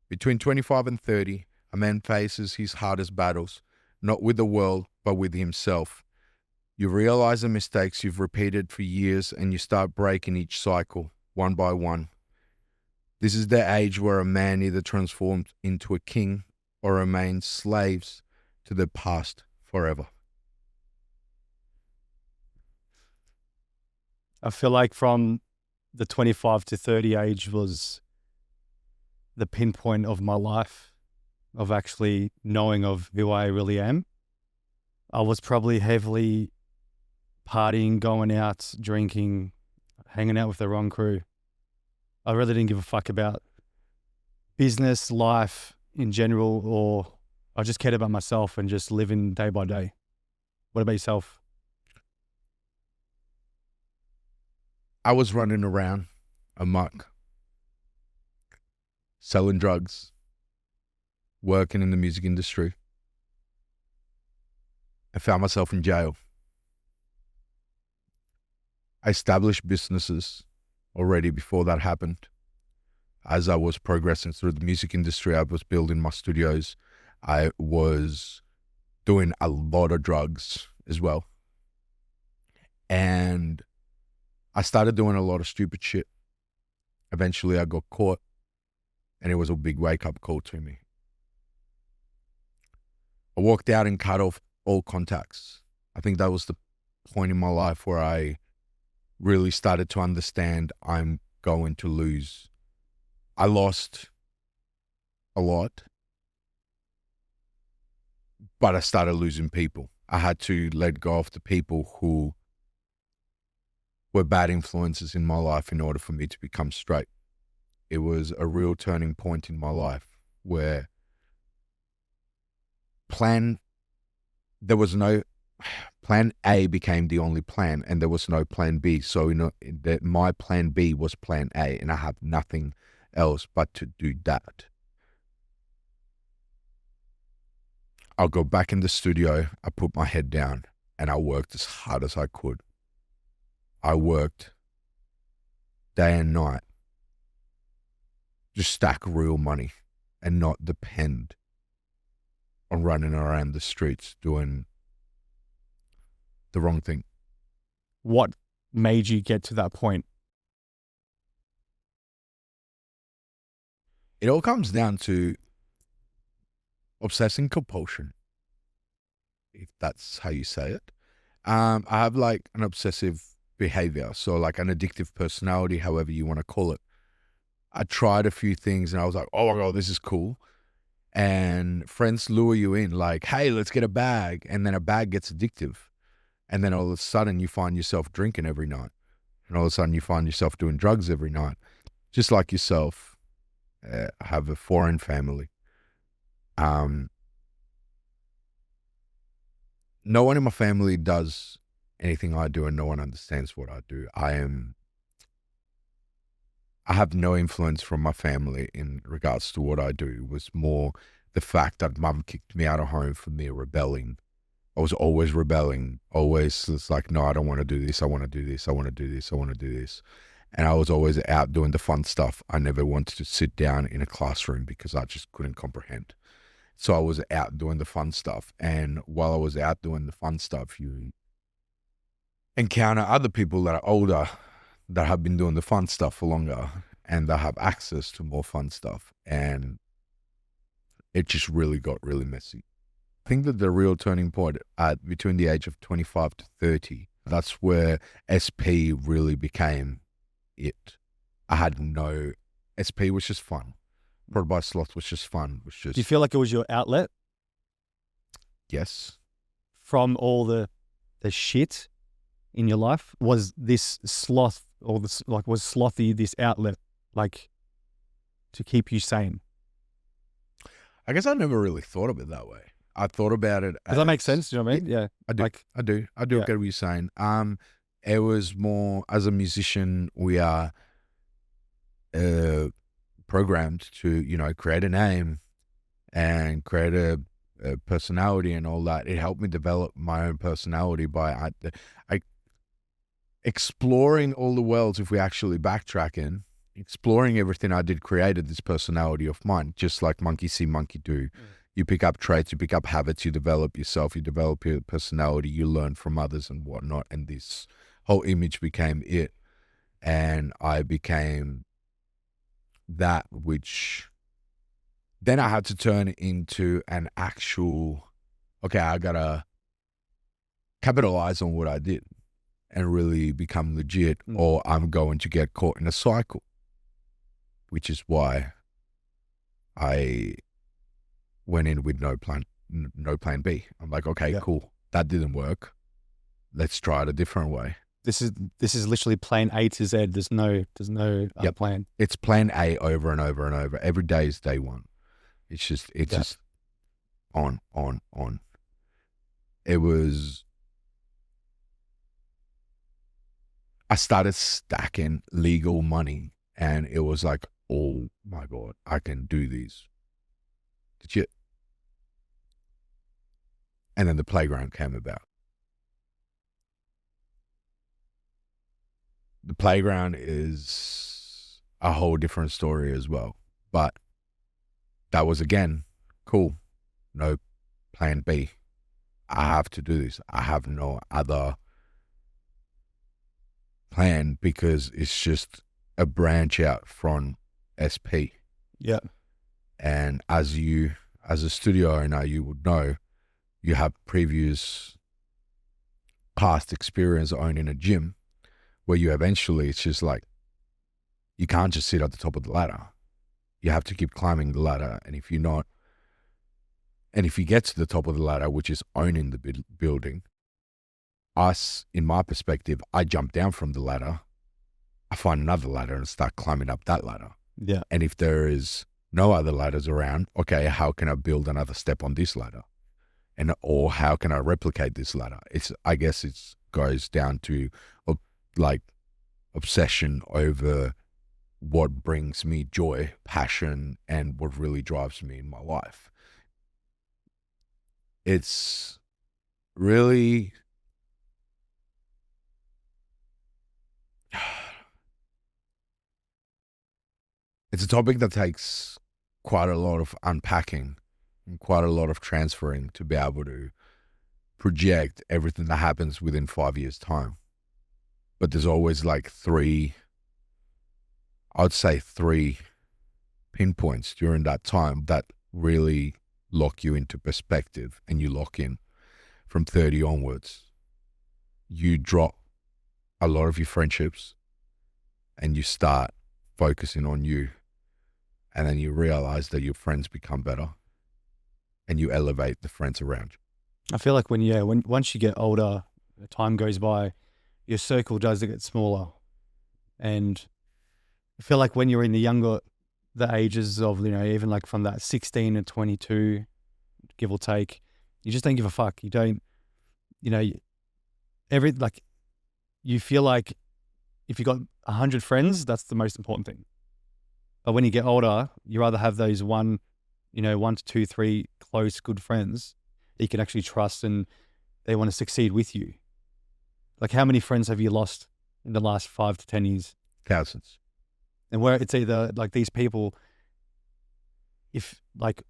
Between 25 and 30, a man faces his hardest battles, not with the world, but with himself. You realize the mistakes you've repeated for years and you start breaking each cycle, one by one. This is the age where a man either transforms into a king or remains slaves to the past forever. I feel like from the 25 to 30 age was the pinpoint of my life, of actually knowing of who I really am. I was probably heavily partying, going out, drinking, hanging out with the wrong crew. I really didn't give a fuck about business, life in general, or I just cared about myself and just living day by day. What about yourself? I was running around amok, selling drugs, working in the music industry. I found myself in jail. I established businesses already before that happened. As I was progressing through the music industry, I was building my studios. I was doing a lot of drugs as well. And I started doing a lot of stupid shit. Eventually I got caught, and it was a big wake-up call to me. I walked out and cut off all contacts. I think that was the point in my life where I really started to understand I'm going to lose. I lost a lot, but I started losing people. I had to let go of the people who were bad influences in my life in order for me to become straight. It was a real turning point in my life where there was no plan A became the only plan, and there was no plan B. So that my plan B was plan A, and I have nothing else but to do that. I'll go back in the studio, I put my head down, and I worked as hard as I could. I worked day and night, just stack real money and not depend on running around the streets doing the wrong thing. What made you get to that point? It all comes down to obsessing compulsion, if that's how you say it. I have like an obsessive behavior, so like an addictive personality, however you want to call it. I tried a few things and I was like, oh my God, this is cool. And friends lure you in like, hey, let's get a bag. And then a bag gets addictive. And then all of a sudden you find yourself drinking every night. And all of a sudden you find yourself doing drugs every night. Just like yourself, I have a foreign family. No one in my family does anything I do, and no one understands what I do. I have no influence from my family in regards to what I do. It was more the fact that mum kicked me out of home for me rebelling. I was always rebelling, always. It's like, no, I don't want to do this. I want to do this. I want to do this. I want to do this. And I was always out doing the fun stuff. I never wanted to sit down in a classroom because I just couldn't comprehend. So I was out doing the fun stuff. And while I was out doing the fun stuff, you encounter other people that are older, that have been doing the fun stuff for longer, and that have access to more fun stuff. And it just really got really messy. I think that the real turning point between the age of 25 to 30, that's where SP really became it. I had no, SP was just fun. Brought by Sloth was just fun. Was just. Do you feel like it was your outlet? Yes. From all the shit in your life? Was this Sloth, or this, like, was Slothy this outlet, like, to keep you sane? I guess I never really thought of it that way. I thought about it. Does that make sense? Do you know what I mean? Yeah. I do. Like, I do. I do get what you're saying. It was more, as a musician, we are programmed to, create a name and create a personality and all that. It helped me develop my own personality by exploring all the worlds. If we actually backtrack in, exploring everything I did created this personality of mine, just like monkey see, monkey do. You pick up traits, you pick up habits, you develop yourself, you develop your personality, you learn from others and whatnot. And this whole image became it. And I became that, which then I had to turn into an actual, okay, I gotta capitalize on what I did and really become legit, or I'm going to get caught in a cycle, which is why I went in with no plan B. I'm like, okay, cool. That didn't work. Let's try it a different way. This is literally plan A to Z. There's no plan. It's plan A over and over and over. Every day is day one. It's just on. It was, I started stacking legal money and it was like, oh my God, I can do these. Legit. And then the playground came about. The playground is a whole different story as well. But that was, again, cool. No plan B. I have to do this. I have no other plan because it's just a branch out from SP. Yeah. And as a studio owner, you would know, you have previous past experience owning a gym where you eventually, it's just like, you can't just sit at the top of the ladder. You have to keep climbing the ladder. And if you get to the top of the ladder, which is owning the building, in my perspective, I jump down from the ladder, I find another ladder and start climbing up that ladder. Yeah. And if there is no other ladders around, okay, how can I build another step on this ladder? Or how can I replicate this ladder? I guess it goes down to like obsession over what brings me joy, passion, and what really drives me in my life. It's really, it's a topic that takes quite a lot of unpacking and quite a lot of transferring to be able to project everything that happens within 5 years' time. But there's always like three pinpoints during that time that really lock you into perspective, and you lock in from 30 onwards. You drop a lot of your friendships and you start focusing on you, and then you realize that your friends become better and you elevate the friends around you. I feel like once you get older, time goes by, your circle does get smaller. And I feel like when you're in the ages of, even like from that 16 to 22, give or take, you just don't give a fuck. You don't, you feel like if you got 100 friends, that's the most important thing. But when you get older, you rather have those one to two, three close, good friends that you can actually trust and they want to succeed with you. Like, how many friends have you lost in the last 5 to 10 years? Thousands. And where it's either like these people, if like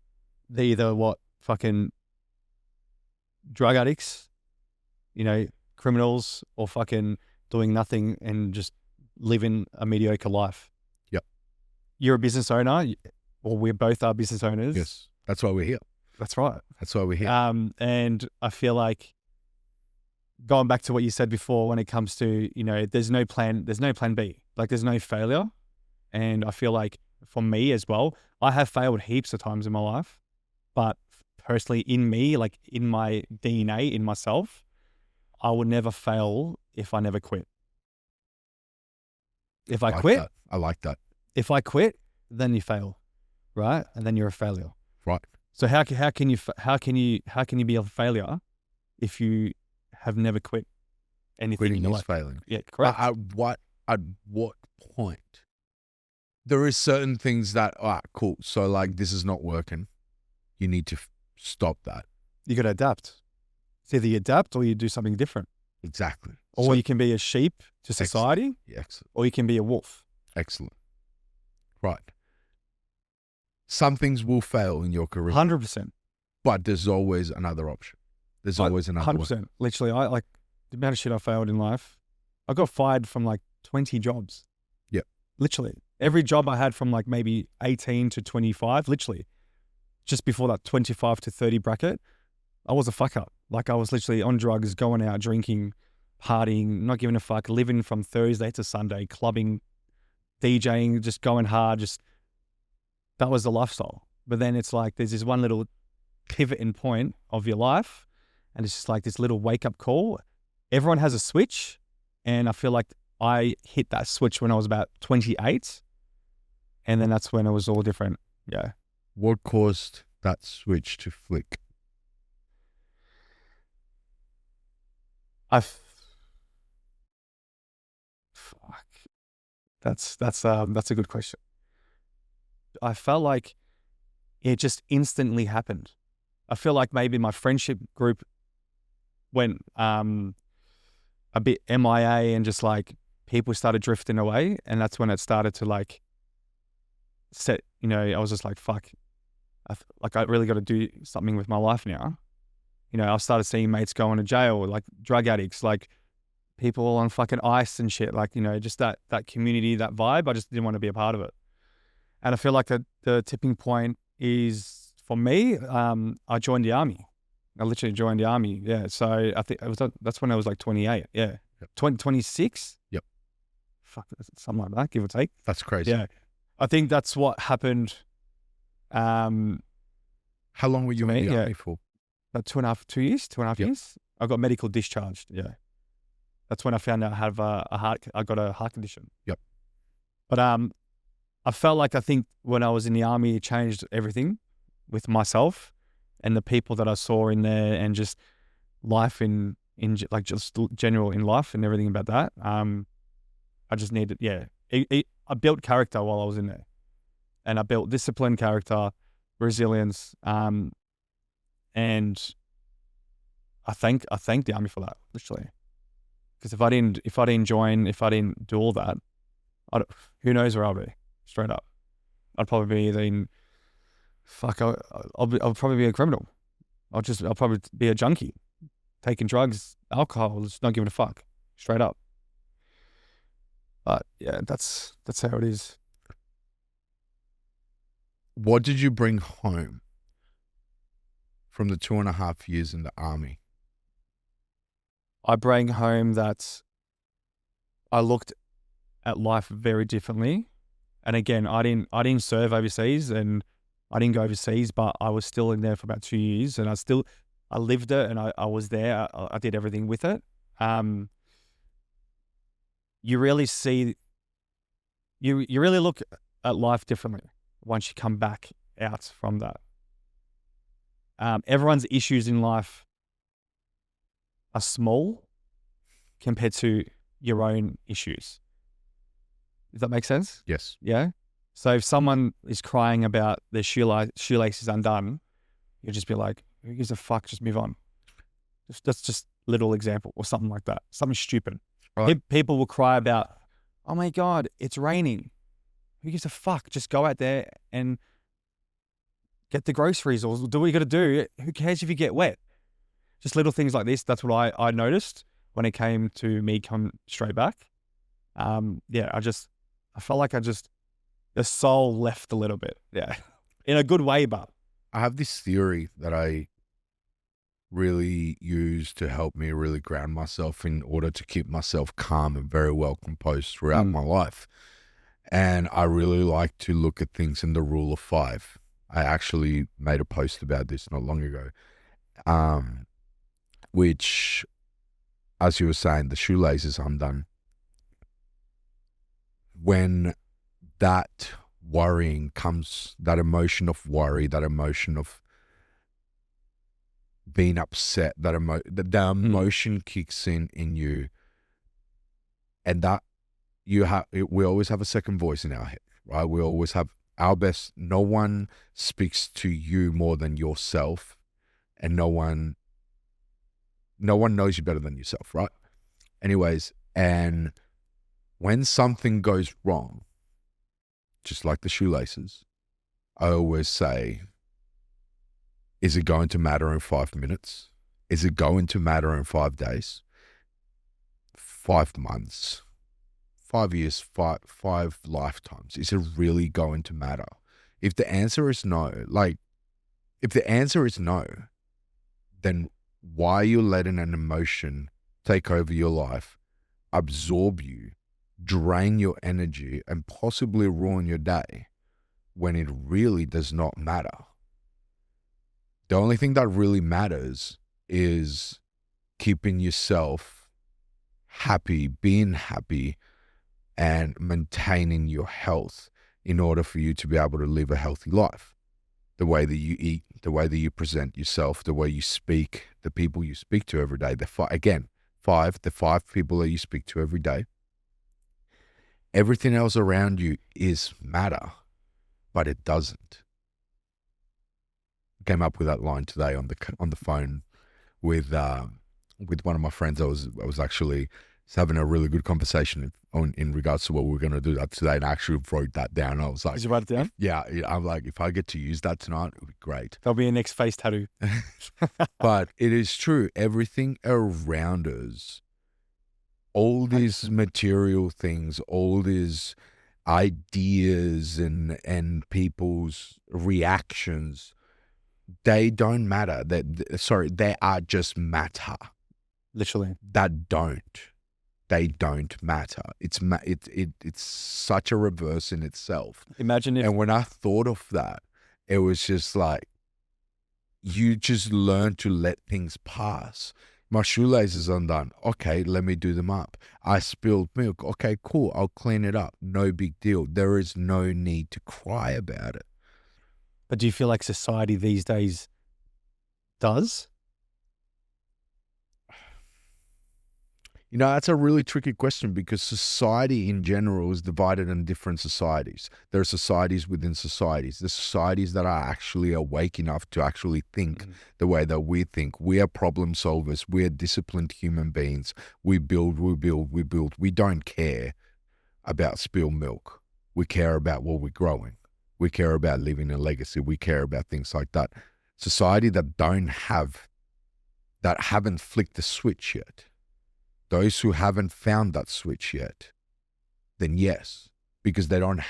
they're either fucking drug addicts, criminals, or fucking doing nothing and just living a mediocre life. Yep. You're a business owner, or we both are business owners. Yes. That's why we're here. That's right. That's why we're here. And I feel like, going back to what you said before, when it comes to, there's no plan B, like there's no failure. And I feel like for me as well, I have failed heaps of times in my life, but personally in me, like in my DNA, in myself, I would never fail if I never quit. If I quit, I like that. If I quit, then you fail, right? And then you're a failure. Right. So how can you be a failure if you have never quit anything Quitting in your is life? failing. Yeah, correct. At what point? There is certain things that, cool. So like, this is not working. You need to stop that. You got to adapt. It's either you adapt or you do something different. Exactly. Or you can be a sheep to society. Excellent. Or you can be a wolf. Excellent. Right. Some things will fail in your career, 100%. but there's always another option. There's always another way. 100%. Literally, I like the amount of shit I failed in life. I got fired from like 20 jobs. Yep. Literally. Every job I had from like maybe 18 to 25, literally, just before that 25 to 30 bracket, I was a fuck up. Like I was literally on drugs, going out, drinking, partying, not giving a fuck, living from Thursday to Sunday, clubbing, DJing, just going hard. Just that was the lifestyle. But then it's like there's this one little pivoting point of your life, and it's just like this little wake up call. Everyone has a switch, and I feel like I hit that switch when I was about 28, and then that's when it was all different. Yeah. What caused that switch to flick? Fuck. That's a good question. I felt like it just instantly happened. I feel like maybe my friendship group went a bit MIA and just like people started drifting away, and that's when it started to like set. I was just like, fuck. I really got to do something with my life now. I started seeing mates going to jail, like drug addicts, like people on fucking ice and shit. Like, just that community, that vibe. I just didn't want to be a part of it. And I feel like the tipping point is for me. I joined the army. I literally joined the army. Yeah. So I think that's when I was like 28. Yeah. Yep. 26. Yep. Fuck, something like that, give or take. That's crazy. Yeah. I think that's what happened. How long were you in the army for? About 2 years. I got medical discharged. Yeah. That's when I found out I have I got a heart condition. Yep. But I felt like I think when I was in the army, it changed everything with myself and the people that I saw in there, and just life in like just general in life and everything about that. I just needed, I built character while I was in there, and I built discipline, character, resilience, and I thank the army for that, literally. Because if I didn't join, if I didn't do all that, who knows where I'll be? Straight up, I'd probably be either in, I'll probably be a criminal. I'll probably be a junkie, taking drugs, alcohol, just not giving a fuck. Straight up. But yeah, that's how it is. What did you bring home from the 2.5 years in the army? I bring home that I looked at life very differently. And again, I didn't serve overseas, and I didn't go overseas, but I was still in there for about 2 years, and I lived it, and I was there. I did everything with it. You really see, you really look at life differently once you come back out from that. Everyone's issues in life are small compared to your own issues. Does that make sense? Yes. Yeah. So if someone is crying about their shoelace is undone, you'll just be like, who gives a fuck? Just move on. That's just a little example or something like that. Something stupid. Right. People will cry about, oh my God, it's raining. Who gives a fuck? Just go out there and get the groceries or do what you got to do. Who cares if you get wet? Just little things like this. That's what I noticed when it came to me come straight back. I felt like the soul left a little bit. Yeah. In a good way, but. I have this theory that I really use to help me really ground myself in order to keep myself calm and very well composed throughout my life. And I really like to look at things in the rule of 5. I actually made a post about this not long ago, which, as you were saying, the shoelace is undone. When that worrying comes, that emotion of worry, that emotion of being upset, the emotion kicks in you, and that we always have a second voice in our head, right? We always have our best. No one speaks to you more than yourself, and no one knows you better than yourself, right? Anyways, and when something goes wrong, just like the shoelaces, I always say, is it going to matter in 5 minutes? Is it going to matter in 5 days? 5 months? 5 years? Five lifetimes? Is it really going to matter? If the answer is no, then why are you letting an emotion take over your life, absorb you, drain your energy, and possibly ruin your day when it really does not matter? The only thing that really matters is keeping yourself happy, being happy, and maintaining your health in order for you to be able to live a healthy life. The way that you eat, the way that you present yourself, the way you speak, the people you speak to every day. The five people that you speak to every day. Everything else around you is matter, but it doesn't. Came up with that line today on the phone with one of my friends. I was actually having a really good conversation in regards to what we were going to do that today, and I actually wrote that down. I was like, Did you write it down? Yeah, I'm like, if I get to use that tonight, it would be great. That'll be your next face tattoo. But it is true. Everything around us, all these material things, all these ideas and people's reactions, they don't matter. They are just matter. Literally. They don't matter. It's such a reverse in itself. Imagine if... And when I thought of that, it was just like, you just learn to let things pass. My shoelaces undone. Okay, let me do them up. I spilled milk. Okay, cool. I'll clean it up. No big deal. There is no need to cry about it. But do you feel like society these days does? You know, that's a really tricky question, because society in general is divided in different societies. There are societies within societies. The societies that are actually awake enough to actually think the way that we think. We are problem solvers. We are disciplined human beings. We build. We don't care about spilled milk. We care about what we're growing. We care about leaving a legacy. We care about things like that. Society that haven't flicked the switch yet. Those who haven't found that switch yet, then yes, because they haven't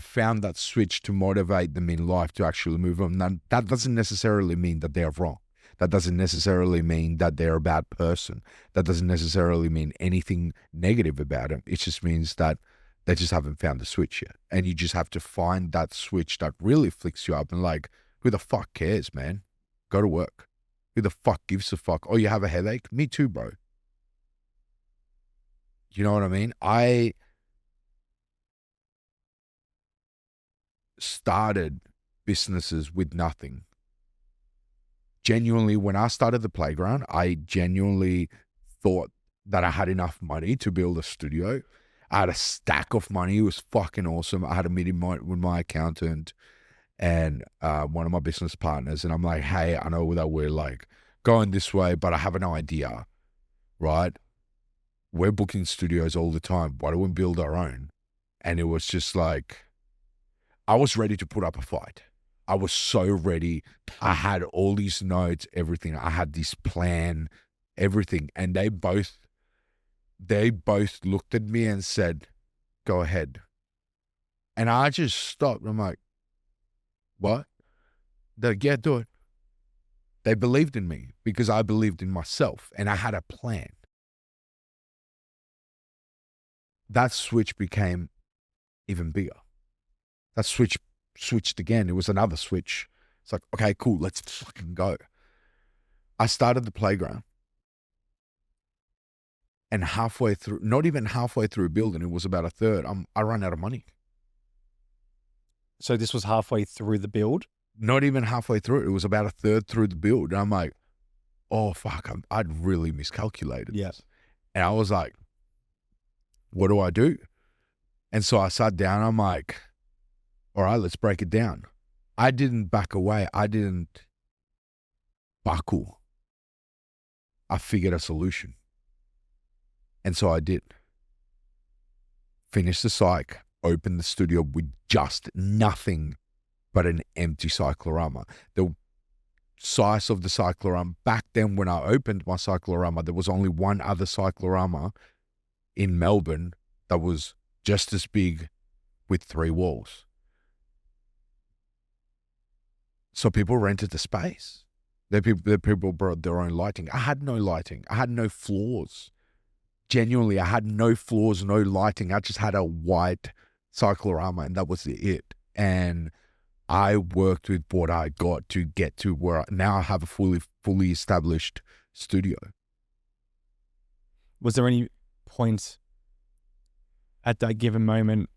found that switch to motivate them in life to actually move on. Now, that doesn't necessarily mean that they're wrong. That doesn't necessarily mean that they're a bad person. That doesn't necessarily mean anything negative about them. It just means that they just haven't found the switch yet. And you just have to find that switch that really flicks you up and like, who the fuck cares, man? Go to work. Who the fuck gives a fuck? Oh, you have a headache? Me too, bro. You know what I mean? I started businesses with nothing. Genuinely, when I started the playground, I genuinely thought that I had enough money to build a studio. I had a stack of money. It was fucking awesome. I had a meeting with my accountant and one of my business partners, and I'm like, hey, I know that we're like going this way, but I have an idea, right? We're booking studios all the time. Why don't we build our own? And it was just like, I was ready to put up a fight. I was so ready. I had all these notes, everything. I had this plan, everything. And they both looked at me and said, go ahead. And I just stopped. I'm like, what? They're like, yeah, do it. They believed in me because I believed in myself and I had a plan. That switch became even bigger. That switched again. It was another switch. It's like, okay, cool, let's fucking go. I started the playground. And halfway through, not even halfway through building, it was about a third, I ran out of money. So this was halfway through the build? Not even halfway through it. It was about a third through the build. And I'm like, oh, fuck, I'd really miscalculated this. And I was like, what do I do? And so I sat down. I'm like, all right, let's break it down. I didn't back away. I didn't buckle. I figured a solution. And so I did. finished the psych, opened the studio with just nothing but an empty cyclorama. The size of the cyclorama, back then when I opened my cyclorama, there was only one other cyclorama in Melbourne that was just as big with 3 walls. So people rented the space. The people brought their own lighting. I had no lighting. I had no floors. Genuinely, I had no floors, no lighting. I just had a white cyclorama, and that was it. And I worked with what I got to get to where now I have a fully established studio. Was there any point at that given moment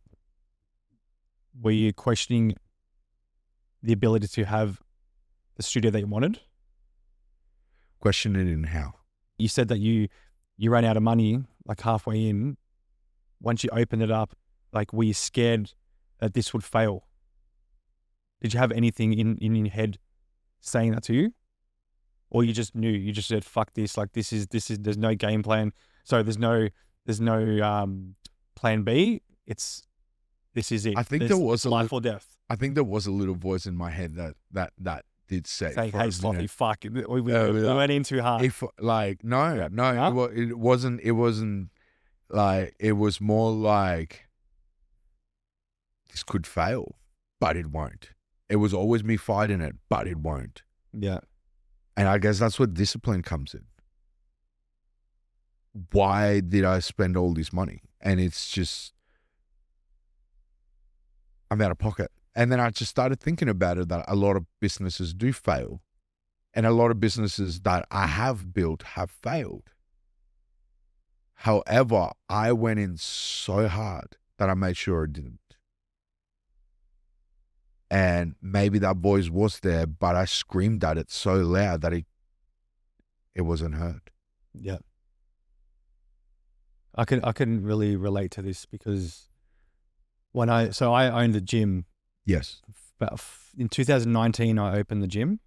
were you questioning the ability to have the studio that you wanted? Question it in how? You said that you ran out of money like halfway in. Once you opened it up, like were you scared that this would fail? Did you have anything in your head saying that to you? Or you just knew, you just said, fuck this, like this is, there's no game plan. So there's no plan B. This is it. I think there was life or death. I think there was a little voice in my head that did say, hey, SLothy, fuck, we went in too hard. If like, no, it wasn't like, it was more like, this could fail, but it won't. It was always me fighting it, but it won't. Yeah. And I guess that's where discipline comes in. Why did I spend all this money? And it's just, I'm out of pocket. And then I just started thinking about it, that a lot of businesses do fail. And a lot of businesses that I have built have failed. However, I went in so hard that I made sure it didn't. And maybe that voice was there, but I screamed at it so loud that it wasn't heard. Yeah. I can really relate to this because I owned the gym. Yes. In 2019, I opened the gym,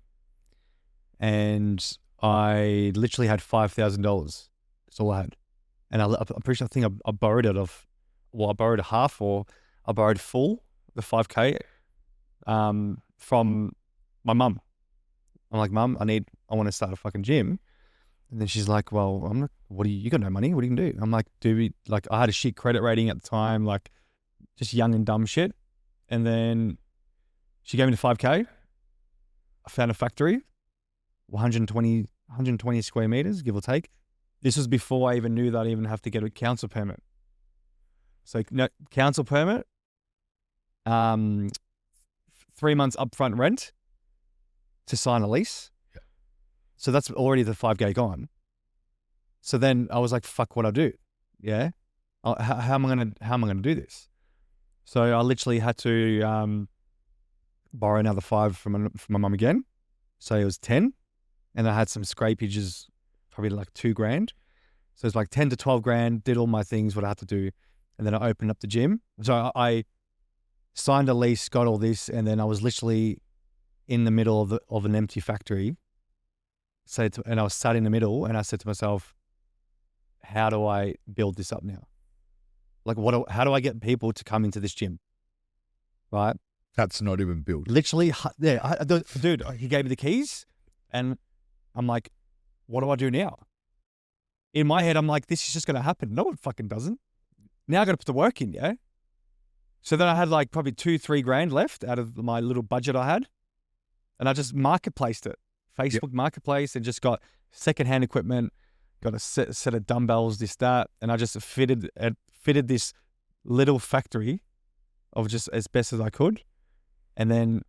and I literally had $5,000. That's all I had, and I'm pretty sure I think I borrowed it I borrowed a half, or I borrowed full the 5K from my mum. I'm like, Mum, I want to start a fucking gym. And then she's like, well, you got no money. What are you going to do? I'm like, I had a shit credit rating at the time, like just young and dumb shit. And then she gave me the 5K. I found a factory, 120 square meters, give or take. This was before I even knew that I even have to get a council permit. So council permit, 3 months upfront rent to sign a lease. Yeah. So that's already the 5K gone. So then I was like, fuck, what I do? Yeah. How am I gonna do this? So I literally had to borrow another 5 from my mum again. So it was 10, and I had some scrapages, probably like $2,000. So it's like 10 to 12 grand. Did all my things, what I had to do, and then I opened up the gym. So I signed a lease, got all this, and then I was literally in the middle of an empty factory. And I was sat in the middle, and I said to myself, how do I build this up now? Like, how do I get people to come into this gym? Right? That's not even built. Literally, yeah. Dude, he gave me the keys, and I'm like, what do I do now? In my head, I'm like, this is just going to happen. No, it fucking doesn't. Now I got to put the work in, yeah? So then I had like probably $2-3 grand left out of my little budget I had. And I just marketplaced it. Facebook Marketplace, and just got secondhand equipment, got a set of dumbbells, this, that. And I just fitted this little factory of just as best as I could. And then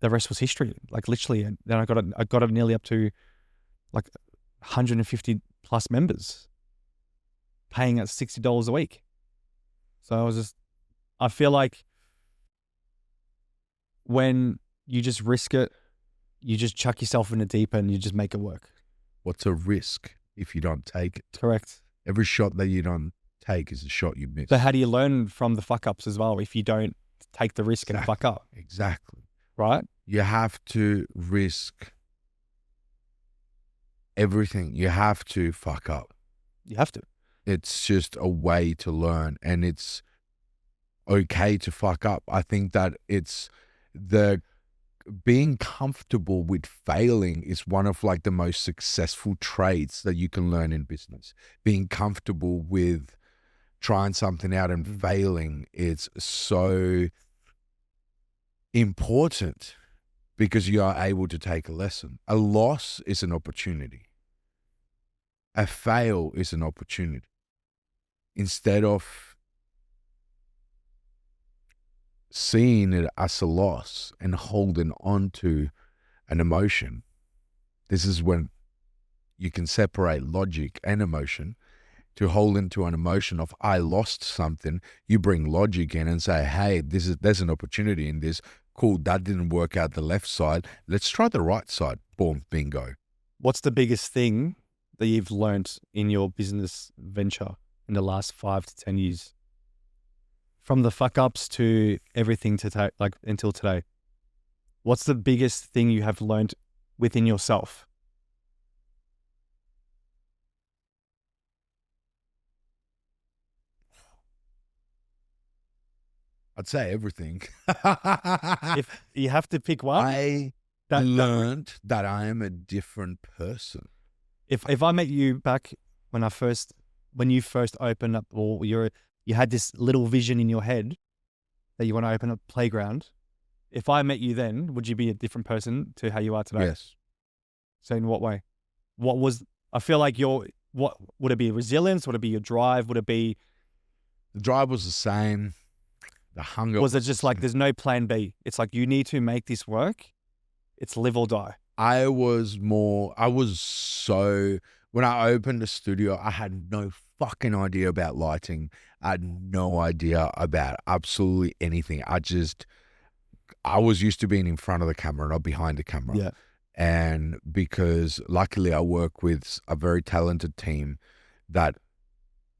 the rest was history, like literally. And then I got it nearly up to like 150 plus members paying at $60 a week. So I feel like when you just risk it, you just chuck yourself in the deep end and you just make it work. What's a risk if you don't take it? Correct. Every shot that you don't take is a shot you miss. So how do you learn from the fuck ups as well if you don't take the risk and fuck up? Exactly. Right? You have to risk everything. You have to fuck up. You have to. It's just a way to learn, and it's okay to fuck up. I think that it's the being comfortable with failing is one of like the most successful traits that you can learn in business. Being comfortable with trying something out and failing, it's so important because you are able to take a lesson. A loss is an opportunity. A fail is an opportunity. Instead of seeing it as a loss and holding on to an emotion, this is when you can separate logic and emotion. To hold into an emotion of I lost something, you bring logic in and say, hey, there's an opportunity in this. Cool, that didn't work out the left side. Let's try the right side. Boom, bingo. What's the biggest thing that you've learnt in your business venture in the last 5 to 10 years? From the fuck ups to everything to like until today. What's the biggest thing you have learned within yourself? I'd say everything. If you have to pick one, I learned that I am a different person. If I met you back when you first opened up, or you had this little vision in your head that you want to open a playground. If I met you then, would you be a different person to how you are today? Yes. So in what way? I feel like what would it be? Resilience? Would it be your drive? Would it be? The drive was the same. The hunger. Was it just like there's no plan B? It's like you need to make this work. It's live or die. When I opened the studio, I had no fucking idea about lighting. I had no idea about absolutely anything. I was used to being in front of the camera, not behind the camera. Yeah. And because luckily I work with a very talented team that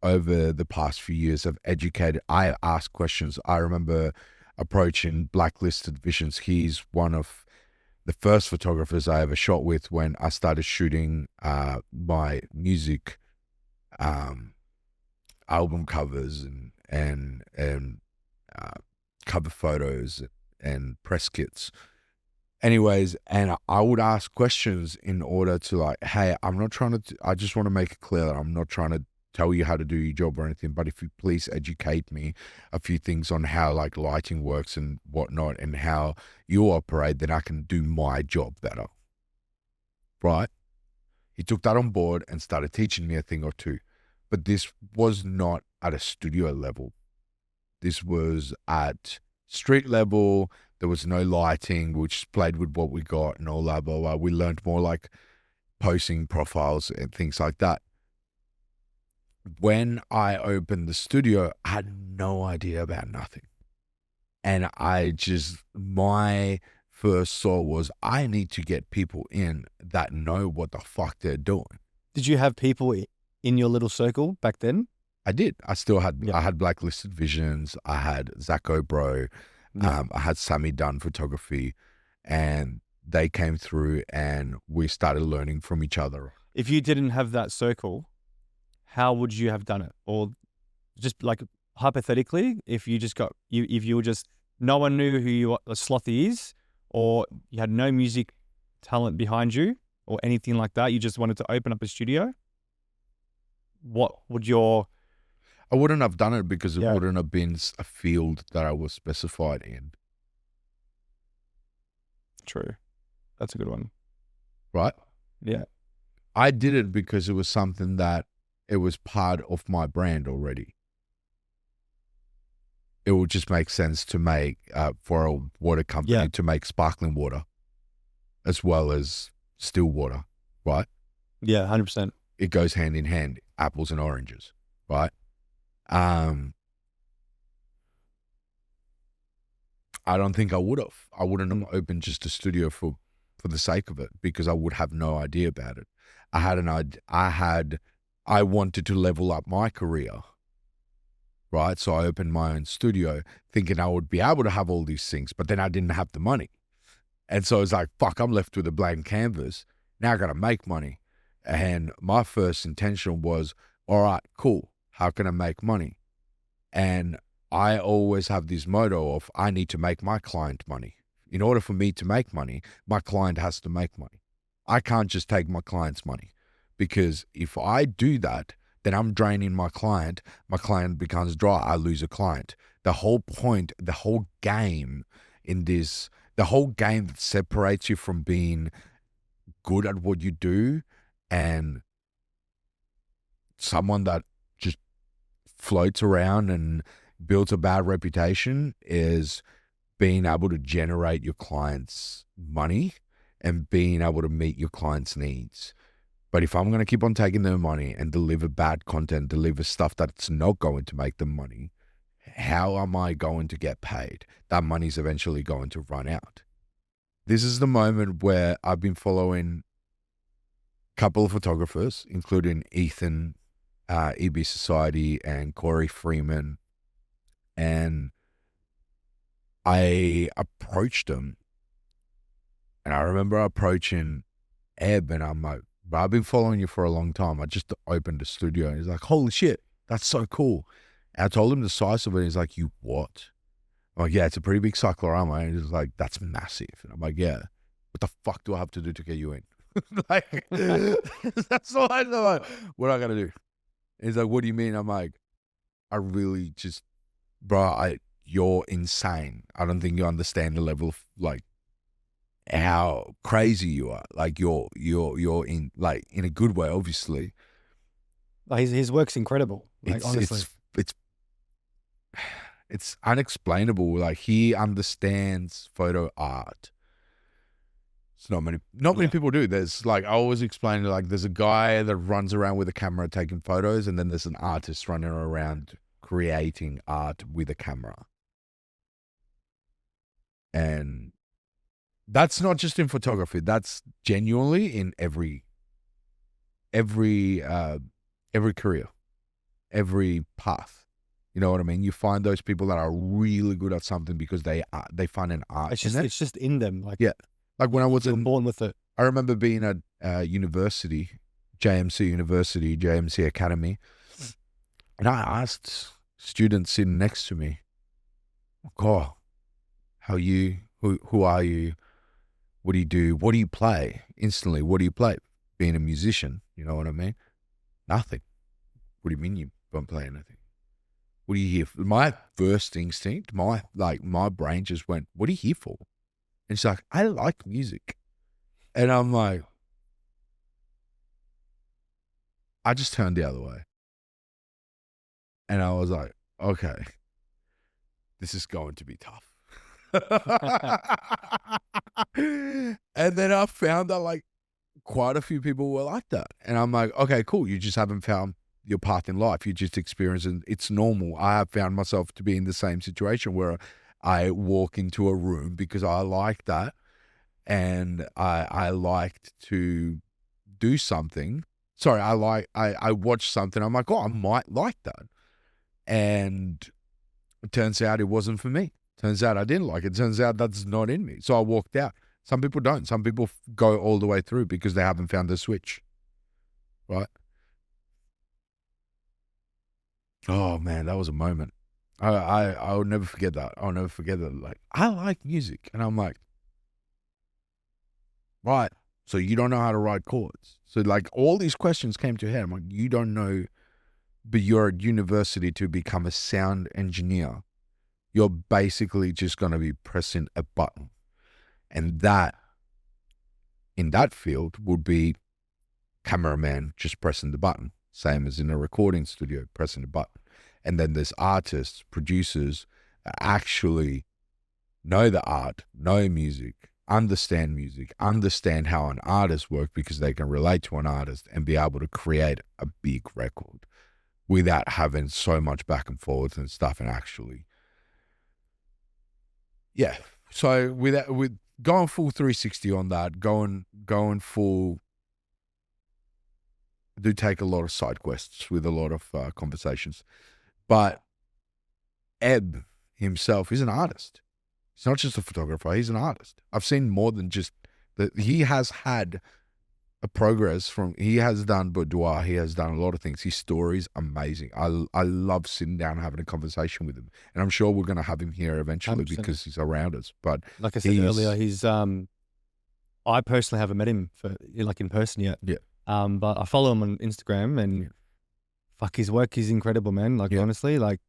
over the past few years have educated. I ask questions. I remember approaching Blacklisted Visions. He's one of the first photographers I ever shot with when I started shooting my music album covers and cover photos and press kits. Anyways, and I would ask questions in order to like, hey, I just want to make it clear that I'm not trying to tell you how to do your job or anything, but if you please educate me a few things on how like lighting works and whatnot and how you operate, then I can do my job better. Right? He took that on board and started teaching me a thing or two. But this was not at a studio level. This was at street level. There was no lighting. We just played with what we got and all that, blah, blah. We learned more like posting profiles and things like that. When I opened the studio, I had no idea about nothing. And my first thought was, I need to get people in that know what the fuck they're doing. Did you have people in your little circle back then? I did. I still had, I had Blacklisted Visions. I had Zacho Bro. I had Sammy Dunn Photography, and they came through and we started learning from each other. If you didn't have that circle, how would you have done it? Or just like hypothetically, if you were just, no one knew who SLothy is, or you had no music talent behind you or anything like that, you just wanted to open up a studio, what would I wouldn't have done it because it wouldn't have been a field that I was specified in. True. That's a good one. Right? Yeah. I did it because it was something that it was part of my brand already. It would just make sense to make, for a water company to make sparkling water as well as still water, right? Yeah, 100%. It goes hand in hand, apples and oranges, right? I don't think I would have. I wouldn't have opened just a studio for the sake of it because I would have no idea about it. I wanted to level up my career, right? So I opened my own studio thinking I would be able to have all these things, but then I didn't have the money. And so it's like, fuck, I'm left with a blank canvas. Now I got to make money. And my first intention was, all right, cool. How can I make money? And I always have this motto of I need to make my client money. In order for me to make money, my client has to make money. I can't just take my client's money, because if I do that, then I'm draining my client. My client becomes dry. I lose a client. The whole point, the whole game in this, the whole game that separates you from being good at what you do and someone that just floats around and builds a bad reputation, is being able to generate your clients money and being able to meet your clients' needs. But if I'm going to keep on taking their money and deliver bad content, deliver stuff that's not going to make them money, how am I going to get paid? That money's eventually going to run out. This is the moment where I've been following a couple of photographers, including Ethan, EB Society, and Corey Freeman. And I approached them, and I remember approaching Eb, and I'm like, "Bro, I've been following you for a long time. I just opened a studio." And he's like, "Holy shit, that's so cool." And I told him the size of it. He's like, "You what?" I'm like, "Yeah, it's a pretty big cyclorama." And he's like, "That's massive." And I'm like, "Yeah, what the fuck do I have to do to get you in?" Like, that's all I know. Like, what I got to do? And he's like, "What do you mean?" I'm like, "I really just, bro, you're insane. I don't think you understand the level of like how crazy you are. Like you're in, like, in a good way, obviously." Like his work's incredible. Like honestly, It's unexplainable. Like, he understands photo art. It's not many people do. There's, like, I always explain, like, there's a guy that runs around with a camera taking photos, and then there's an artist running around creating art with a camera. And that's not just in photography. That's genuinely in every career, every path. You know what I mean? You find those people that are really good at something because they find an art. it's just in them. Like, yeah, like when I was born with it. I remember being at university, JMC Academy, and I asked students sitting next to me, "Oh, how are you? Who are you? What do you do? What do you play?" Instantly, what do you play? Being a musician, you know what I mean? Nothing. What do you mean you don't play anything? What are you here for? My first instinct, my brain just went, "What are you here for?" And she's like, "I like music." And I'm like, I just turned the other way. And I was like, okay, this is going to be tough. And then I found that, like, quite a few people were like that. And I'm like, okay, cool. You just haven't found your path in life. You just experiencing, it's normal. I have found myself to be in the same situation where I walk into a room because I like that. And I liked to do something. Sorry, I watched something. I'm like, oh, I might like that. And it turns out it wasn't for me. Turns out I didn't like it. Turns out that's not in me. So I walked out. Some people don't. Some people go all the way through because they haven't found the switch. Right? Oh man, that was a moment. I'll never forget that. I'll never forget that. Like, I like music. And I'm like, right. So you don't know how to write chords. So, like, all these questions came to head. I'm like, you don't know, but you're at university to become a sound engineer. You're basically just going to be pressing a button. And that, in that field, would be cameraman just pressing the button. Same as in a recording studio, pressing the button. And then there's artists, producers that actually know the art, know music, understand how an artist works because they can relate to an artist and be able to create a big record without having so much back and forth and stuff. And actually, yeah. So with going full 360 on that, going full, I do take a lot of side quests with a lot of conversations, but Eb himself is an artist. He's not just a photographer, he's an artist. I've seen more than just that. He has had a progress from, he has done boudoir, he has done a lot of things. His story's amazing. I love sitting down and having a conversation with him, and I'm sure we're going to have him here eventually 100%. because he's around us. But Like I said earlier, he's I personally haven't met him like in person yet. Yeah. But I follow him on Instagram, and fuck, his work is incredible, man. Like honestly, like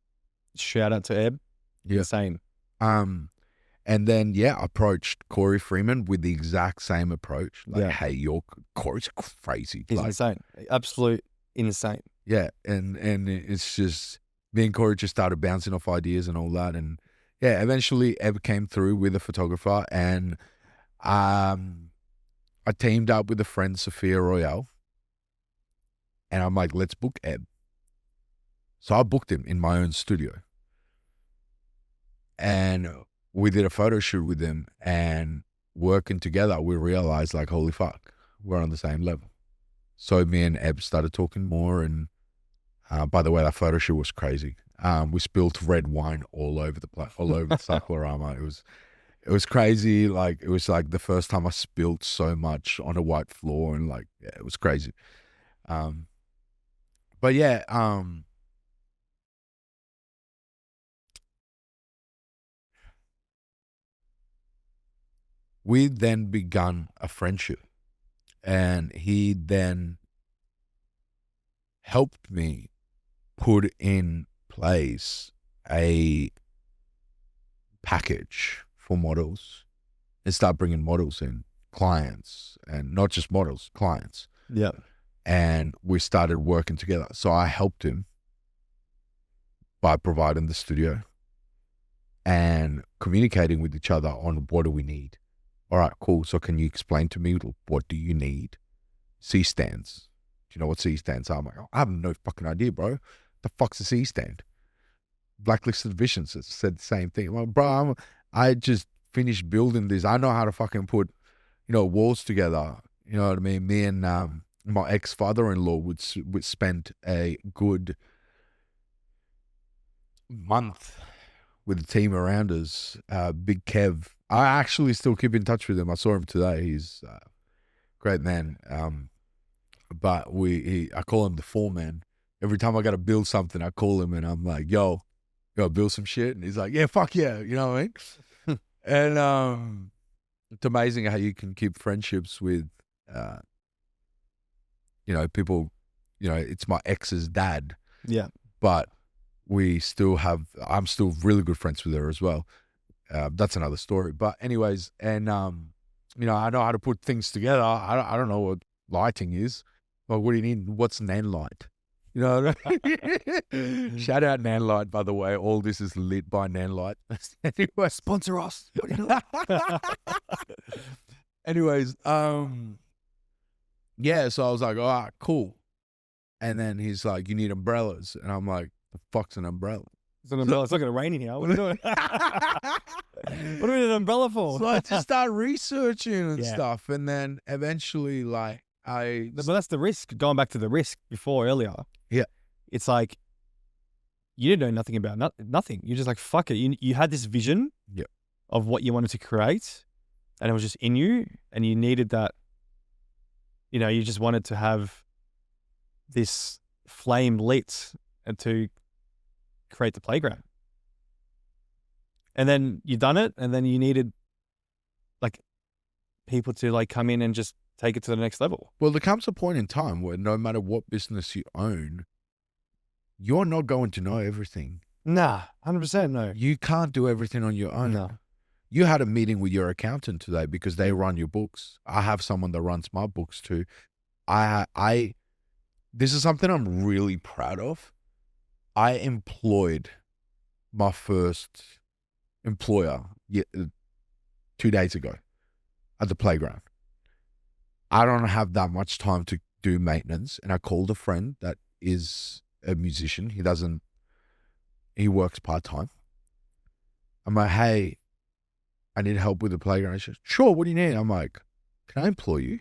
shout out to Eb. Yeah. Insane. And then, I approached Corey Freeman with the exact same approach. Like, hey, Corey's crazy. He's insane. Absolute insane. Yeah. And it's just, me and Corey just started bouncing off ideas and all that. And eventually Eb came through with a photographer, and I teamed up with a friend, Sophia Royale. And I'm like, let's book Eb. So I booked him in my own studio. And we did a photo shoot with him, and working together, we realized, like, holy fuck, we're on the same level. So me and Eb started talking more, and by the way, that photo shoot was crazy. We spilled red wine all over the place, all over the cyclorama. It was crazy. Like, it was like the first time I spilled so much on a white floor, and like, it was crazy. But we then begun a friendship, and he then helped me put in place a package for models and start bringing models in, clients, and not just models, clients. Yeah. And we started working together. So I helped him by providing the studio and communicating with each other on what do we need. All right, cool. So can you explain to me, what do you need? C-stands. Do you know what C-stands are? I'm like, I have no fucking idea, bro. The fuck's a C-stand? Blacklisted Visions said the same thing. I'm like, bro, I just finished building this. I know how to fucking put, walls together. You know what I mean? Me and my ex-father-in-law would spend a good month with the team around us. Big Kev. I actually still keep in touch with him. I saw him today. He's a great man. But I call him the foreman. Every time I got to build something, I call him and I'm like, yo, build some shit. And he's like, yeah, fuck yeah. You know what I mean? And it's amazing how you can keep friendships with, people, it's my ex's dad. Yeah. But I'm still really good friends with her as well. That's another story. But anyways, and, I know how to put things together. I don't know what lighting is. Well, what do you need? What's Nan light? You know what I mean? Shout out Nan Light, by the way. All this is lit by Nan Light. Anyway, sponsor us. Anyways, so I was like, all right, cool. And then he's like, you need umbrellas. And I'm like, the fuck's an umbrella? It's an umbrella. It's not going to rain in here. What are we doing? What do we need an umbrella for? So I just start researching and stuff. And then eventually, like, But that's the risk. Going back to the risk earlier. Yeah. It's like, you didn't know nothing about nothing. You're just like, fuck it. You had this vision of what you wanted to create, and it was just in you, and you needed that, you just wanted to have this flame lit and to create the playground. And then you done it, and then you needed like people to like come in and just take it to the next level. Well, there comes a point in time where no matter what business you own, you're not going to know everything. Nah, 100% no. You can't do everything on your own. No. You had a meeting with your accountant today because they run your books. I have someone that runs my books too. This is something I'm really proud of. I employed my first employer 2 days ago at the playground. I don't have that much time to do maintenance. And I called a friend that is a musician. He works part-time. I'm like, hey, I need help with the playground. He says, sure, what do you need? I'm like, can I employ you?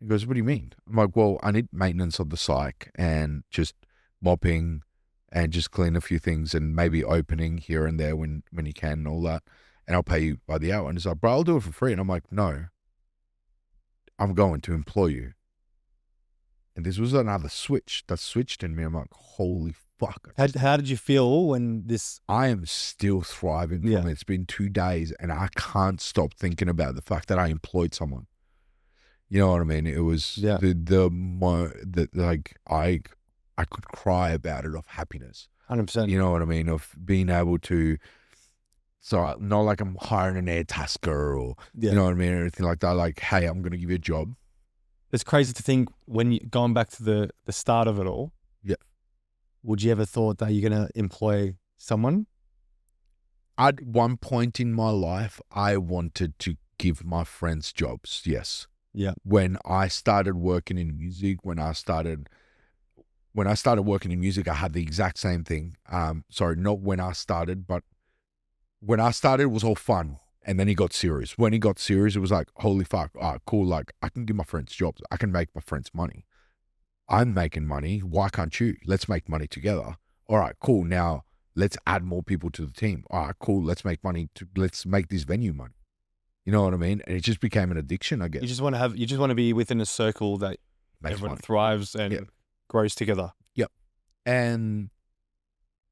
He goes, what do you mean? I'm like, well, I need maintenance of the psych and just mopping and just clean a few things and maybe opening here and there when you can and all that. And I'll pay you by the hour. And he's like, bro, I'll do it for free. And I'm like, no. I'm going to employ you. And this was another switch that switched in me. I'm like, holy fuck. How did you feel when this? I am still thriving from it. It's been 2 days and I can't stop thinking about the fact that I employed someone. You know what I mean? It was like I could cry about it of happiness. 100%. You know what I mean? Of being able to, so not like I'm hiring an air tasker or, you know what I mean? Or anything like that. Like, hey, I'm going to give you a job. It's crazy to think when you going back to the start of it all. Yeah. Would you ever thought that you're going to employ someone? At one point in my life, I wanted to give my friends jobs. Yes. Yeah. When I started working in music, when I started working in music, I had the exact same thing. Sorry, not when I started, but when I started, it was all fun. And then he got serious. When he got serious, it was like, holy fuck, cool. Like, I can give my friends jobs. I can make my friends money. I'm making money. Why can't you? Let's make money together. All right, cool. Now let's add more people to the team. All right, cool. Let's make money. Let's make this venue money. You know what I mean? And it just became an addiction, I guess. You just want to be within a circle that everyone thrives and grows together. Yep. And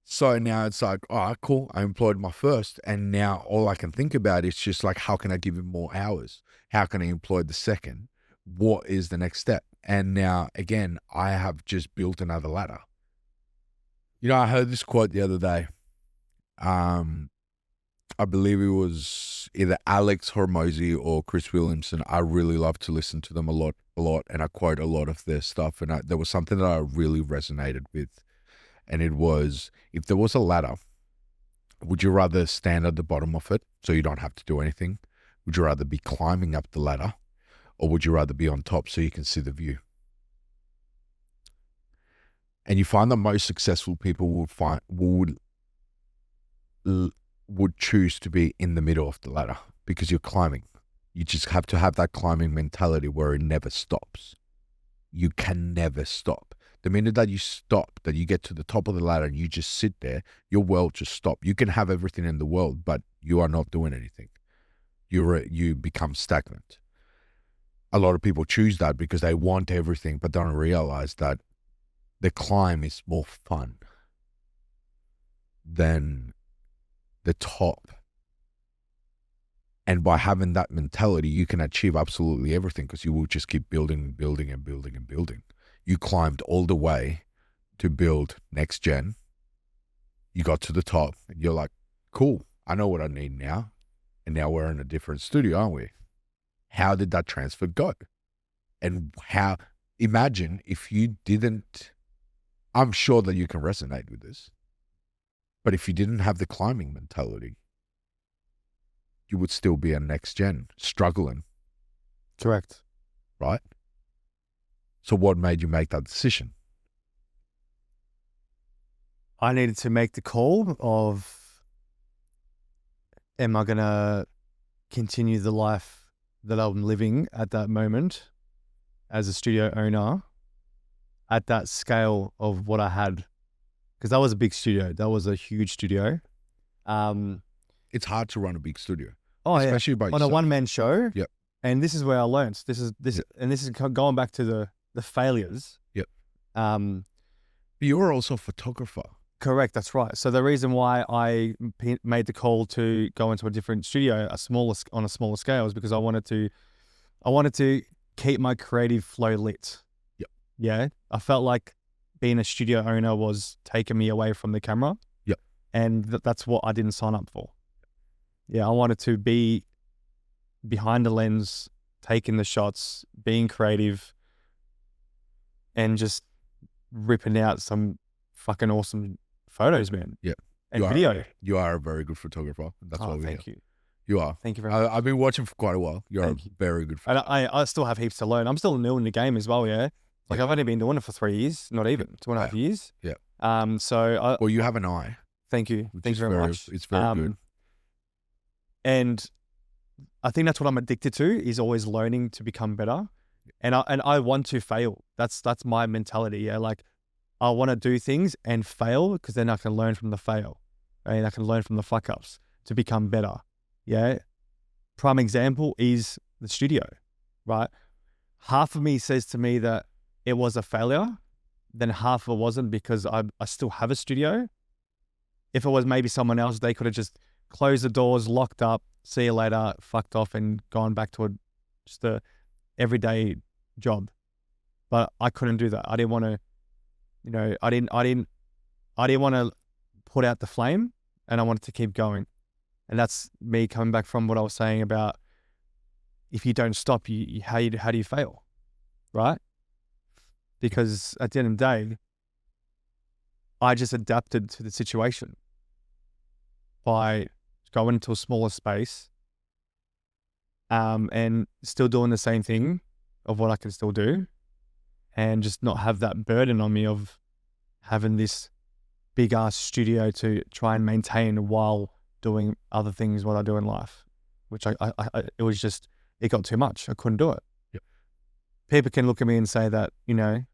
so now it's like, all right, cool. I employed my first. And now all I can think about is just like, how can I give him more hours? How can I employ the second? What is the next step? And now, again, I have just built another ladder. You know, I heard this quote the other day. I believe it was either Alex Hormozy or Chris Williamson. I really love to listen to them a lot, and I quote a lot of their stuff. And there was something that I really resonated with, and it was, if there was a ladder, would you rather stand at the bottom of it so you don't have to do anything? Would you rather be climbing up the ladder, or would you rather be on top so you can see the view? And you find that most successful people would choose to be in the middle of the ladder because you're climbing. You just have to have that climbing mentality where it never stops. You can never stop. The minute that you stop, that you get to the top of the ladder and you just sit there, your world just stops. You can have everything in the world, but you are not doing anything. You become stagnant. A lot of people choose that because they want everything, but don't realize that the climb is more fun than the top. And by having that mentality, you can achieve absolutely everything because you will just keep building and building and building and building. You climbed all the way to build next gen. You got to the top and you're like, cool, I know what I need now. And now we're in a different studio, aren't we? How did that transfer go? And imagine if you didn't, I'm sure that you can resonate with this, but if you didn't have the climbing mentality, you would still be a next gen, struggling. Correct. Right? So what made you make that decision? I needed to make the call of, am I going to continue the life that I'm living at that moment as a studio owner at that scale of what I had? Because that was a big studio. That was a huge studio. It's hard to run a big studio. Oh, especially by on yourself. a one-man show. Yep. And this is where I learned. This is going back to the failures. Yep. But you were also a photographer. Correct. That's right. So the reason why I made the call to go into a different studio, on a smaller scale, is because I wanted to keep my creative flow lit. Yep. Yeah. I felt like being a studio owner was taking me away from the camera. Yep. And that's what I didn't sign up for. Yeah. I wanted to be behind the lens, taking the shots, being creative, and just ripping out some fucking awesome photos, man. Yeah. And video. You are a very good photographer. That's why we're thank here. you. You are. Thank you very much. I've been watching for quite a while. You're very good photographer. And I still have heaps to learn. I'm still new in the game as well, yeah. Like I've only been doing it for 3 years, not even 2.5 years. Yeah. Well, you have an eye. Thank you. Thank you very much. It's very good. And I think that's what I'm addicted to, is always learning to become better. And I want to fail. That's my mentality. Yeah. Like I want to do things and fail because then I can learn from the fail, and I can learn from the fuck ups to become better. Yeah. Prime example is the studio, right? half of me says to me that it was a failure, then half of it wasn't, because I still have a studio. If it was maybe someone else, they could have just closed the doors, locked up, see you later, fucked off, and gone back to just a everyday job. But I couldn't do that. I didn't want to, you know, I didn't want to put out the flame, and I wanted to keep going. And that's me coming back from what I was saying about, if you don't stop, how do you fail, right? Because at the end of the day, I just adapted to the situation by going into a smaller space, and still doing the same thing of what I can still do, and just not have that burden on me of having this big ass studio to try and maintain while doing other things what I do in life, which it got too much. I couldn't do it. Yep. People can look at me and say that, you know,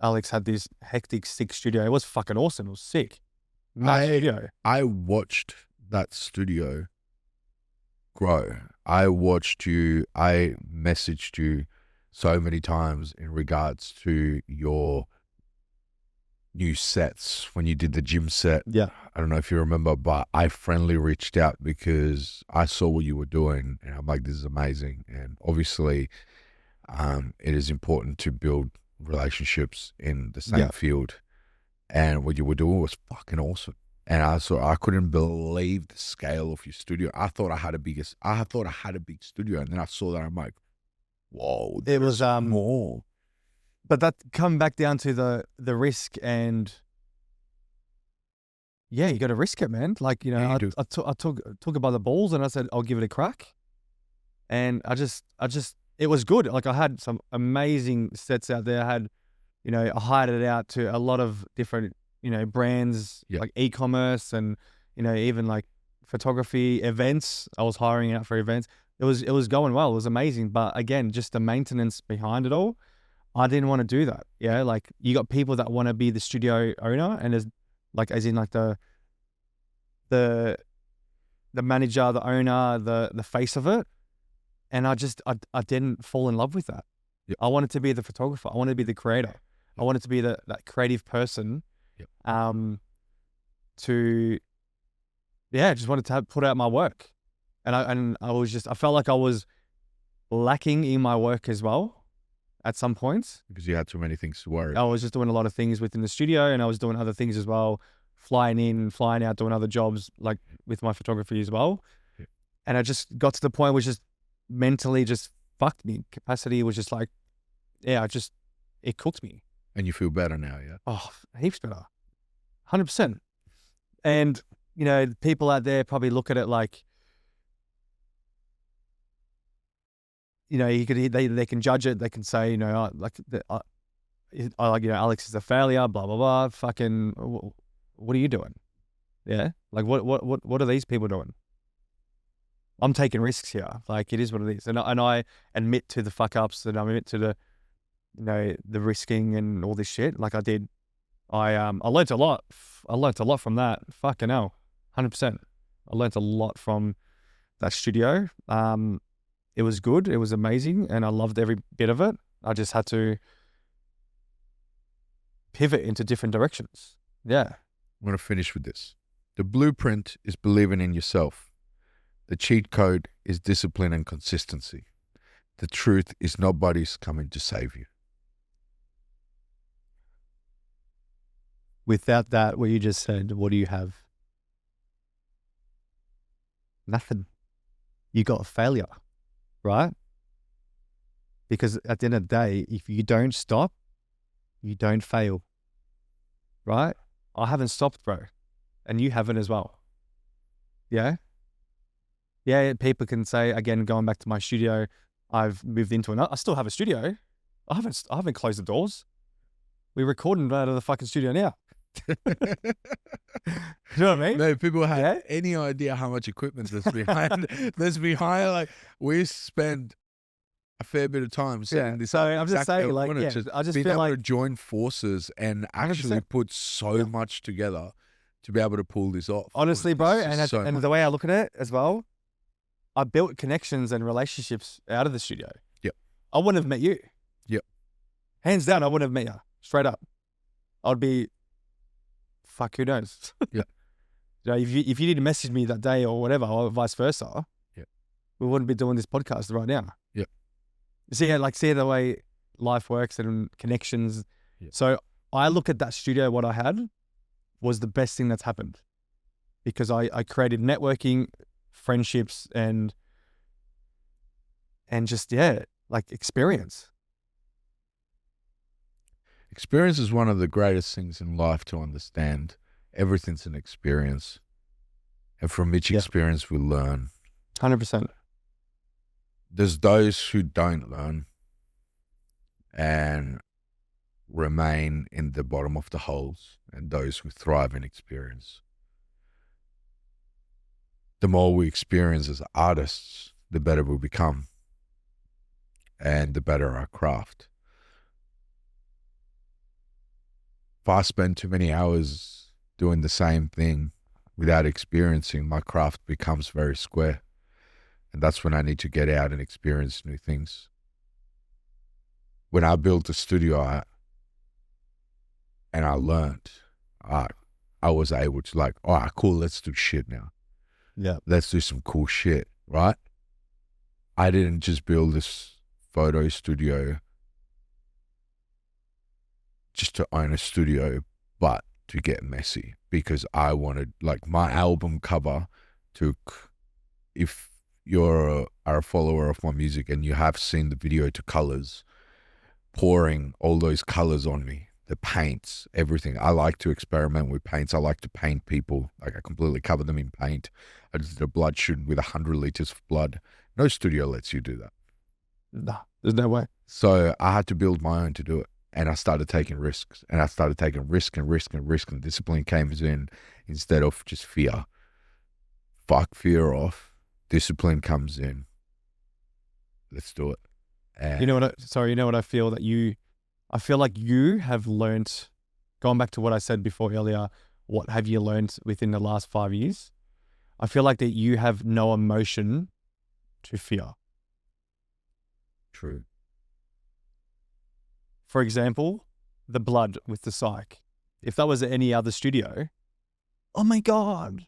Alex had this hectic, sick studio. It was fucking awesome. It was sick. Studio. I watched that studio grow. I watched you. I messaged you so many times in regards to your new sets when you did the gym set. Yeah. I don't know if you remember, but I friendly reached out because I saw what you were doing, and I'm like, this is amazing. And obviously, it is important to build relationships in the same field. And what you were doing was fucking awesome. And I couldn't believe the scale of your studio. I thought I had a big studio, and then I saw that. I'm like, whoa, it was more. But that come back down to the risk, and yeah, you got to risk it, man. Like, you know, I took it by the balls, and I said, I'll give it a crack. And I just, it was good. Like, I had some amazing sets out there. I had, you know, I hired it out to a lot of different, you know, brands, like e-commerce, and, you know, even like photography events. I was hiring out for events. It was going well. It was amazing. But again, just the maintenance behind it all, I didn't want to do that. Yeah. Like, you got people that want to be the studio owner, and there's like, as in like the manager, the owner, the face of it. And I didn't fall in love with that. Yep. I wanted to be the photographer. I wanted to be the creator. Yep. I wanted to be that creative person. Yep. Just wanted to put out my work. And I felt like I was lacking in my work as well at some points. Because you had too many things to worry. I was just doing a lot of things within the studio, and I was doing other things as well, flying in, flying out, doing other jobs like with my photography as well. Yep. And I just got to the point where just mentally just fucked me. Capacity was just like, it cooked me. And you feel better now, yeah? Oh, heaps better. 100%. And, you know, people out there probably look at it like, you know, they can judge it. They can say, you know, you know, Alex is a failure, blah, blah, blah. Fucking, what are you doing? Yeah. Like, what are these people doing? I'm taking risks here. Like, it is what it is. And I admit to the fuck ups, and I admit to the, you know, the risking and all this shit. Like I did. I learned a lot. I learned a lot from that. Fucking hell. 100%. I learned a lot from that studio. It was good. It was amazing. And I loved every bit of it. I just had to pivot into different directions. Yeah. I'm going to finish with this. The blueprint is believing in yourself. The cheat code is discipline and consistency. The truth is nobody's coming to save you. Without that, what you just said, what do you have? Nothing. You got a failure, right? Because at the end of the day, if you don't stop, you don't fail, right? I haven't stopped, bro. And you haven't as well. Yeah? Yeah, people can say, again, going back to my studio, I've moved into another. I still have a studio. I haven't closed the doors. We're recording out of the fucking studio now. You know what I mean? No, people have any idea how much equipment there's behind. Like, we spend a fair bit of time setting this up. So I'm just saying, like, I just being feel able like to join forces and actually 100%. put so much together to be able to pull this off. Honestly, bro, So and the way I look at it as well, I built connections and relationships out of the studio. Yep. I wouldn't have met you. Hands down, I wouldn't have met you. Straight up. I'd be, fuck, who knows? Yeah. You know, if you didn't message me that day or whatever, or vice versa, yeah, we wouldn't be doing this podcast right now. Yeah. See the way life works and connections. Yeah. So I look at that studio, what I had was the best thing that's happened because I created networking, friendships, and just, like experience. Experience is one of the greatest things in life to understand. Everything's an experience. And from each experience, we learn. 100%. There's those who don't learn and remain in the bottom of the holes, and those who thrive in experience. The more we experience as artists, the better we become, and the better our craft. If I spend too many hours doing the same thing without experiencing, my craft becomes very square. And that's when I need to get out and experience new things. When I built the studio and I learned, I was able to like, all right, cool, let's do shit now. Yeah. Let's do some cool shit, right? I didn't just build this photo studio just to own a studio, but to get messy, because I wanted, like, my album cover took, if you're a follower of my music and you have seen the video to colors, pouring all those colors on me, the paints, everything. I like to experiment with paints. I like to paint people. Like, I completely cover them in paint. I did a blood shoot with 100 liters of blood. No studio lets you do that. Nah, there's no way. So I had to build my own to do it. And I started taking risks, and I started taking risk, and discipline came in instead of just fear. Fuck fear off. Discipline comes in. Let's do it. And You know what I feel I feel like you have learnt, going back to what I said before earlier, what have you learnt within the last 5 years? I feel like that you have no emotion to fear. True. For example, the blood with the psych. If that was at any other studio, oh my God.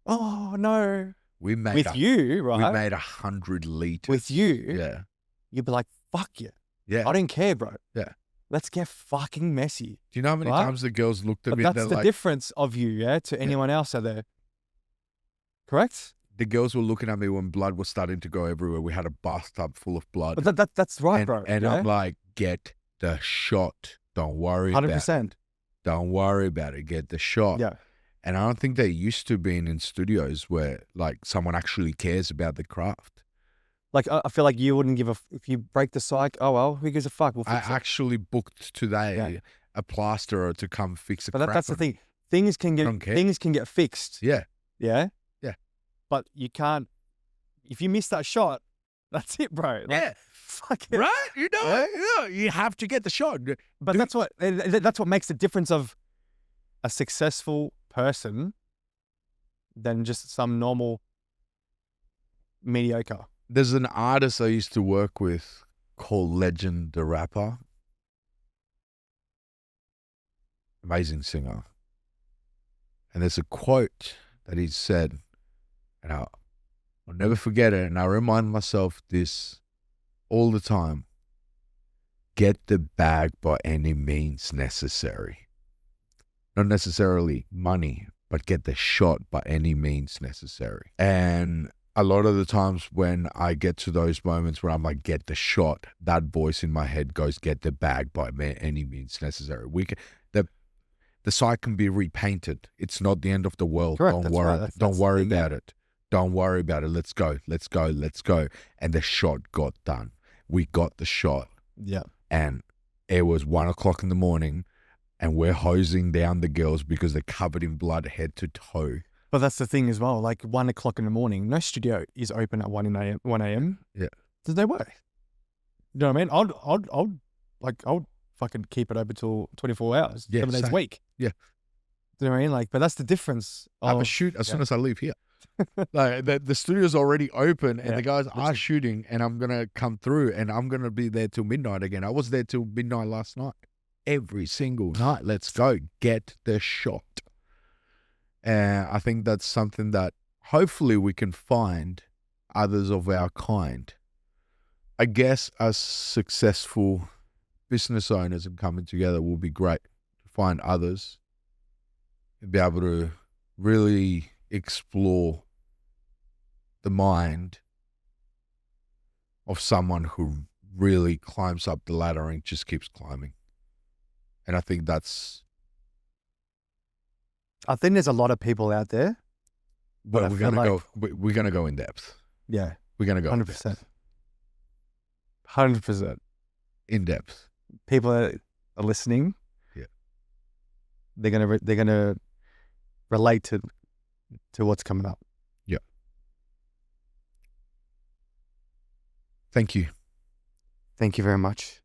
Oh no. We made With you, right? We made 100 liters. With you, Yeah. you'd be like, fuck yeah. Yeah. I don't care, bro. Yeah. Let's get fucking messy. Do you know how many Right? times the girls looked at But me? that's They're the like, difference of you, to anyone else out there. Correct? the girls were looking at me when blood was starting to go everywhere. We had a bathtub full of blood. But that's right, and, bro. And I'm like, get the shot. Don't worry about it. 100%. Don't worry about it. Get the shot. Yeah. And I don't think they're used to being in studios where, like, someone actually cares about the craft. Like, I feel like you wouldn't if you break the psych, oh well, who gives a fuck? We'll I fix it. actually booked today a plasterer to come fix a But crack. that's the thing. Things can Don't care. get fixed. Yeah. Yeah? Yeah. But you can't, if you miss that shot, that's it, bro. Like, Yeah. fuck it. Right? You know, you have to get the shot. But that's what makes the difference of a successful person than just some normal mediocre. There's an artist I used to work with called Legend the Rapper. Amazing singer. And there's a quote that he said, and I'll never forget it, and I remind myself this all the time. Get the bag by any means necessary. Not necessarily money, but get the shot by any means necessary. And a lot of the times when I get to those moments where I'm like, get the shot, that voice in my head goes, get the bag by any means necessary. The site can be repainted. It's not the end of the world. Correct. Don't That's worry. right. Don't That's worry the thing, about it. Don't worry about it. Let's go. Let's go. Let's go. And the shot got done. We got the shot. Yeah. And it was 1 o'clock in the morning, and we're hosing down the girls because they're covered in blood head to toe. But that's the thing as well. Like 1 o'clock in the morning, no studio is open at 1 a.m. Yeah. There's no way. You know what I mean? I'd fucking keep it open till 24 hours, 7 days a week. Yeah. Do you know what I mean? Like, but that's the difference. I have a shoot as soon as I leave here. Like the studio's already open and Yeah, the guys that's are it. shooting and I'm gonna come through and I'm gonna be there till midnight again. I was there till midnight last night. Every single night. Let's go. Get the shot. And I think that's something that hopefully we can find others of our kind. I guess as successful business owners and coming together will be great to find others and be able to really explore the mind of someone who really climbs up the ladder and just keeps climbing. And I think that's I think there's a lot of people out there, but what I we're feel gonna like, go. We're gonna go in depth. yeah, We're gonna go in 100%, depth. 100%. In depth. People that are listening, Yeah. they're gonna relate to what's coming up. Yeah. Thank you. Thank you very much.